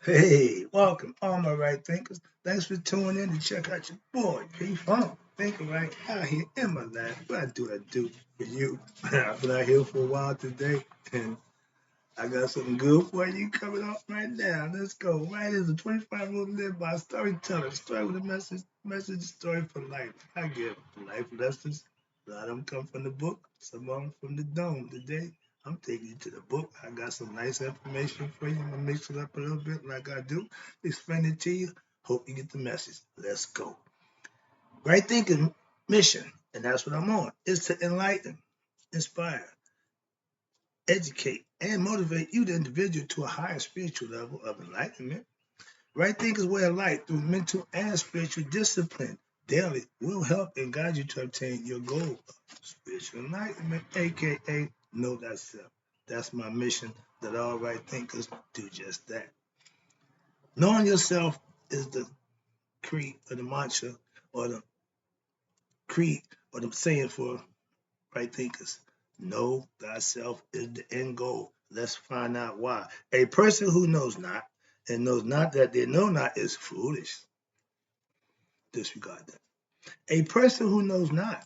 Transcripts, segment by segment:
Hey, welcome, all my right thinkers. Thanks for tuning in to check out your boy, P Funk. Thinking right out here in my life. What I do for you. I've been out here for a while today, and I got something good for you coming up right now. Let's go. Wright is a 25 rule to live by storyteller. Story with a message, story for life. I give life lessons. A lot of them come from the book, some of them from the dome. Today, I'm taking you to the book. I got some nice information for you. I'm going to mix it up a little bit like I do. Explain it to you. Hope you get the message. Let's go. Right thinking mission, and that's what I'm on, is to enlighten, inspire, educate, and motivate you, the individual, to a higher spiritual level of enlightenment. Right thinkers way of life through mental and spiritual discipline daily will help and guide you to obtain your goal of spiritual enlightenment, aka know thyself. That's my mission, that all right thinkers do just that. Knowing yourself is the creed or the mantra or the creed or the saying for right thinkers. Know thyself is the end goal. Let's find out why. A person who knows not and knows not that they know not is foolish. Disregard that. A person who knows not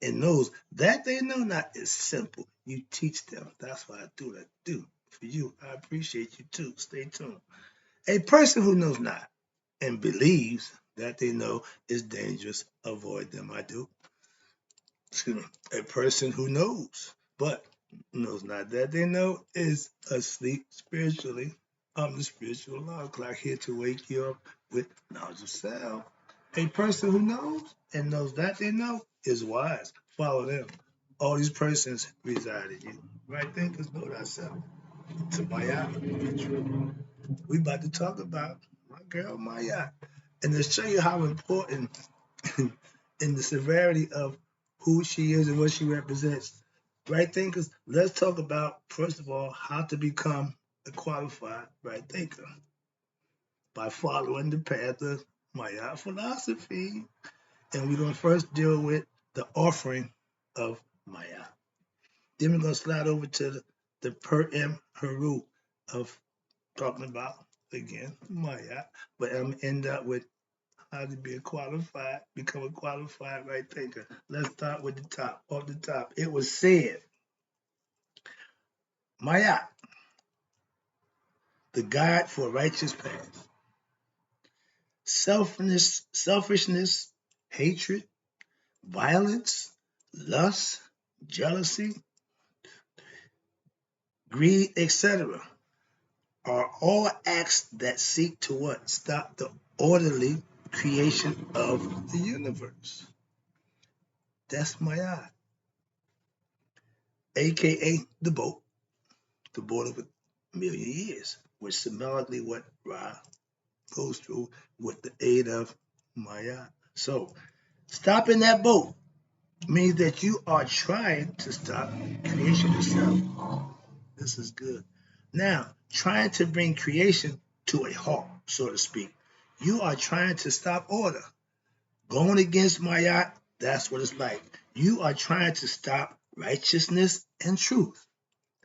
and knows that they know not is simple. You teach them. That's why I do what I do. For you, I appreciate you too. Stay tuned. A person who knows not and believes that they know is dangerous. Avoid them. I do. Excuse me. A person who knows but knows not that they know is asleep spiritually. I'm the spiritual alarm clock here to wake you up with knowledge of self. A person who knows and knows that they know is wise. Follow them. All these persons reside in you. Right thinkers know thyself. To Maya. We about to talk about my girl Maya. And to show you how important in the severity of who she is and what she represents. Right thinkers, let's talk about, first of all, how to become a qualified right thinker by following the path of Maya philosophy. And we're going to first deal with the offering of Maya. Then we're going to slide over to the per em Haru of talking about, again, Maya. But I'm going to end up with how to become a qualified right thinker. Let's start with the top, off the top. It was said, Maya, the guide for a righteous path. Selfishness, hatred, violence, lust, jealousy, greed, etc. are all acts that seek to what? Stop the orderly creation of the universe. That's Maya, aka the boat of a million years, which symbolically what Ra goes through with the aid of Maya. So stopping that boat means that you are trying to stop creation itself. This is good. Now, trying to bring creation to a halt, so to speak. You are trying to stop order. Going against Maya, that's what it's like. You are trying to stop righteousness and truth.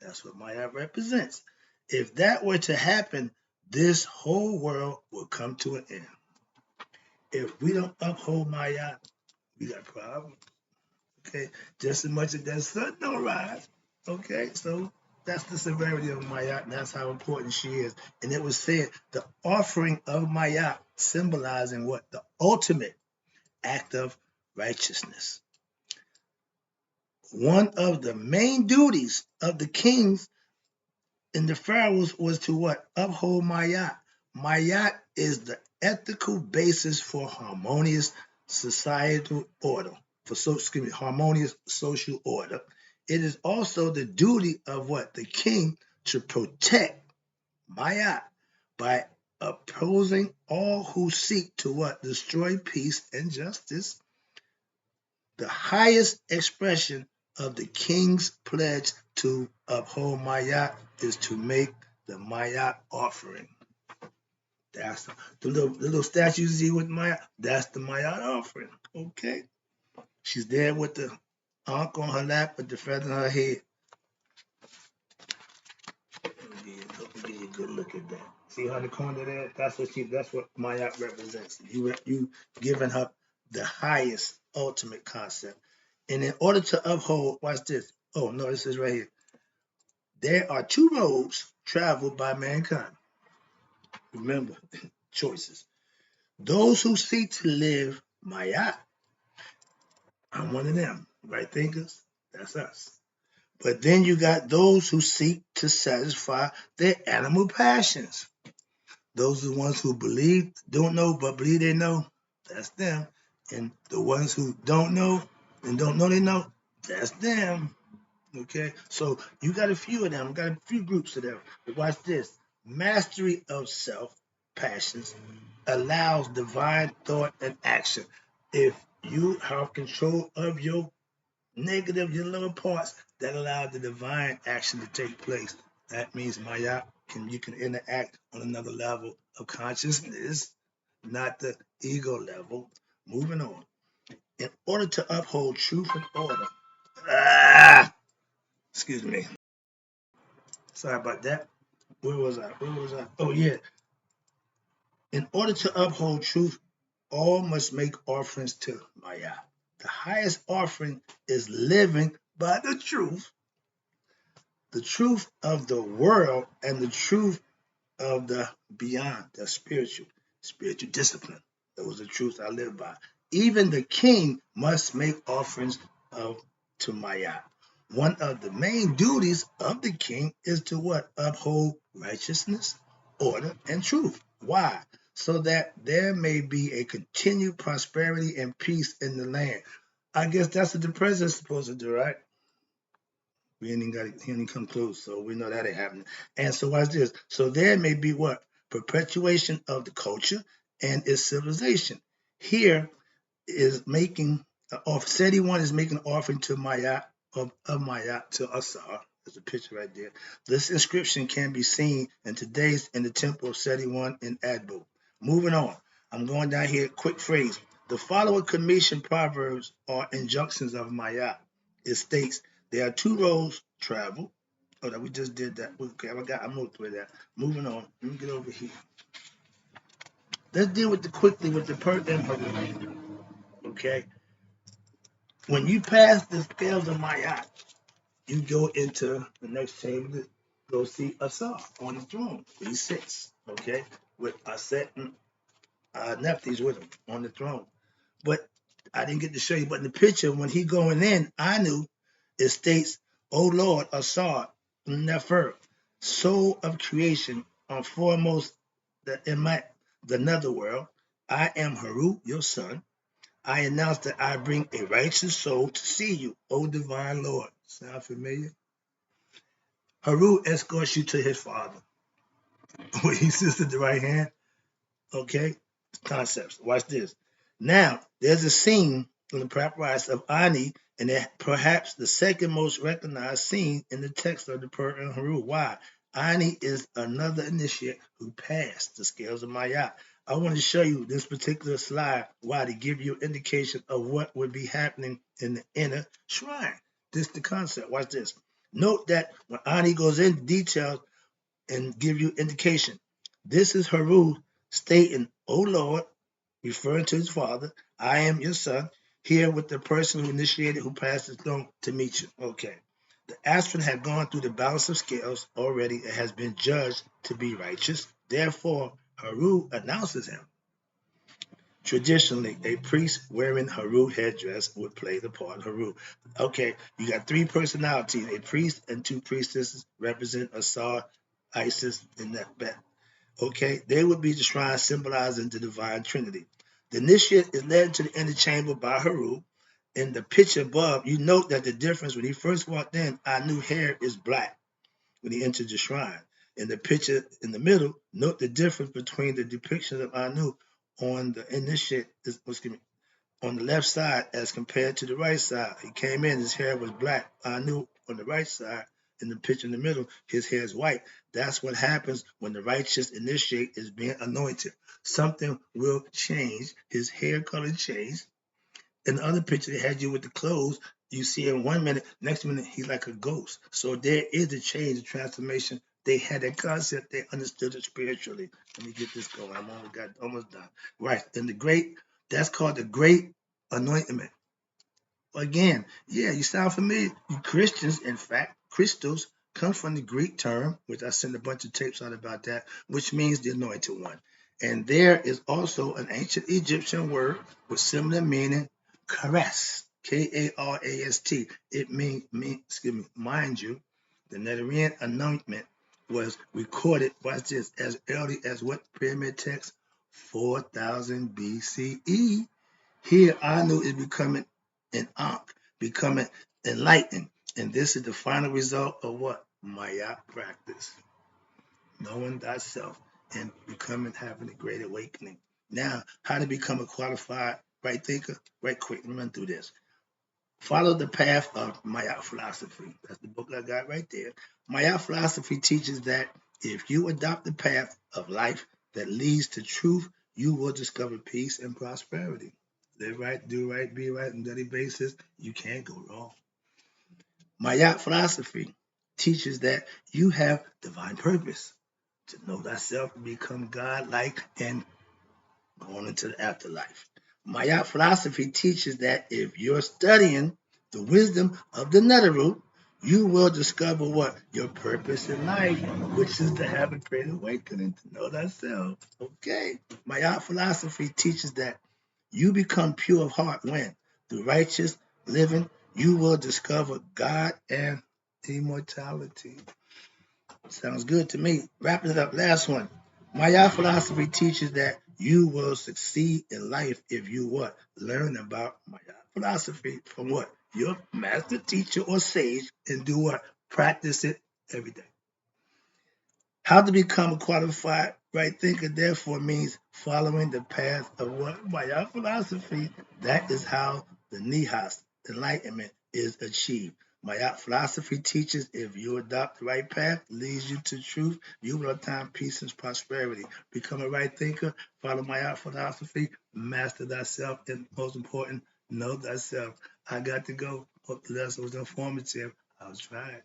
That's what Maya represents. If that were to happen, this whole world will come to an end. If we don't uphold Maya, we got problems. Okay, just as much as that sun don't rise. Okay, so that's the severity of Maya. That's how important she is. And it was said the offering of Maya symbolizing what? The ultimate act of righteousness. One of the main duties of the kings and the pharaohs was to what? Uphold Maya. Maya is the ethical basis for harmonious societal order, harmonious social order. It is also the duty of what? The king to protect Maya by opposing all who seek to what? Destroy peace and justice. The highest expression of the king's pledge to uphold Maya is to make the Maya offering. That's the little statue you see with Maya. That's the Maya offering. Okay. She's there with the ankh on her lap with the feather in her head. Let me give you a good look at that. See how the corner there? That's what Mayat represents. You giving her the highest ultimate concept. And in order to uphold, watch this. Oh no, this is right here. There are two roads traveled by mankind. Remember, choices. Those who seek to live Mayat. I'm one of them. Right thinkers? That's us. But then you got those who seek to satisfy their animal passions. Those are the ones who believe, don't know, but believe they know. That's them. And the ones who don't know and don't know they know, that's them. Okay? So you got a few of them, got a few groups of them. But watch this. Mastery of self, passions, allows divine thought and action. If you have control of your negative, your lower parts, that allow the divine action to take place. That means Maya you can interact on another level of consciousness, not the ego level. Moving on. In order to uphold truth and order. Excuse me. Sorry about that. Where was I? Oh yeah. In order to uphold truth, all must make offerings to Maya. The highest offering is living by the truth of the world and the truth of the beyond, the spiritual discipline. Those are the truths I live by. Even the king must make offerings of to Maya. One of the main duties of the king is to what? Uphold righteousness, order, and truth. Why? So that there may be a continued prosperity and peace in the land. I guess that's what the president's supposed to do, right? He ain't come close, so we know that ain't happening. And so watch this. So there may be what? Perpetuation of the culture and its civilization. Here is making SETI one is making an offering to Maya of Maya to Asar. There's a picture right there. This inscription can be seen in the temple of SETI one in Adbo. Moving on. I'm going down here, quick phrase. The following Commission proverbs are injunctions of Maya. It states there are two roads travel. Oh, that we just did that. Okay, I moved through that. Moving on. Let me get over here. Let's deal with the per and okay. When you pass the scales of Mayat, you go into the next chamber to go see Asa on the throne. He sits, okay, with Aset and Nephthys with him on the throne. But I didn't get to show you, but in the picture, when he going in, I knew it states, O Lord, Asar, Nefer, soul of creation, on foremost the netherworld, I am Haru, your son. I announce that I bring a righteous soul to see you, O divine Lord. Sound familiar? Haru escorts you to his father, where he sits at the right hand. Okay? Concepts. Watch this. Now, there's a scene in the papyrus of Ani, and perhaps the second most recognized scene in the text of the Per and Haru. Why? Ani is another initiate who passed the scales of Maya. I want to show you this particular slide, why, to give you indication of what would be happening in the inner shrine. This is the concept. Watch this. Note that when Ani goes into details and give you indication, this is Haru stating, O Lord, referring to his father, I am your son, here with the person who initiated, who passed the throne to meet you. Okay. The aspirant had gone through the balance of scales already and has been judged to be righteous. Therefore, Haru announces him. Traditionally, a priest wearing Haru headdress would play the part of Haru. Okay, you got three personalities. A priest and two priestesses represent Asar, Isis, and Nephbet. Okay, they would be the shrine symbolizing the divine trinity. The initiate is led into the inner chamber by Haru. In the picture above, you note that the difference when he first walked in, Anu's hair is black when he entered the shrine. In the picture in the middle, note the difference between the depiction of Anu on the initiate, on the left side as compared to the right side. He came in, his hair was black. Anu on the right side, in the picture in the middle, his hair is white. That's what happens when the righteous initiate is being anointed. Something will change. His hair color changed. In the other picture, they had you with the clothes. You see in 1 minute, next minute, he's like a ghost. So there is a change, a transformation They had that concept. They understood it spiritually. Let me get this going. Almost done. Right. And that's called the great anointment. Again, yeah, you sound familiar. You Christians, in fact, Christos comes from the Greek term, which I sent a bunch of tapes out about that, which means the anointed one. And there is also an ancient Egyptian word with similar meaning, karas, K-A-R-A-S-T. It excuse me, mind you, the Nazarene anointment was recorded, watch this, as early as what pyramid text? 4000 BCE. Here, Anu is becoming an Ankh, becoming enlightened. And this is the final result of what? Maya practice. Knowing thyself and having a great awakening. Now, how to become a qualified right thinker? Right quick, let me run through this. Follow the path of Maya philosophy. That's the book I got right there. Maya philosophy teaches that if you adopt the path of life that leads to truth, you will discover peace and prosperity. Live right, do right, be right on a daily basis. You can't go wrong. Maya philosophy teaches that you have divine purpose to know thyself and become God-like and going into the afterlife. Maya philosophy teaches that if you're studying the wisdom of the Netherroot, you will discover what? Your purpose in life, which is to have a great awakening, to know thyself. Okay. Maya philosophy teaches that you become pure of heart when, through righteous living, you will discover God and immortality. Sounds good to me. Wrapping it up, last one. Maya philosophy teaches that you will succeed in life if you what? Learn about Maya philosophy from what? Your master teacher or sage and do what? Practice it every day. How to become a qualified right thinker, therefore, means following the path of what? Maya philosophy. That is how the Nihas, enlightenment, is achieved. Maya philosophy teaches if you adopt the right path, leads you to truth, you will attain peace and prosperity. Become a right thinker, follow Maya philosophy, master thyself, and most important, know thyself. I got to go. Hope the lesson was informative. I was trying.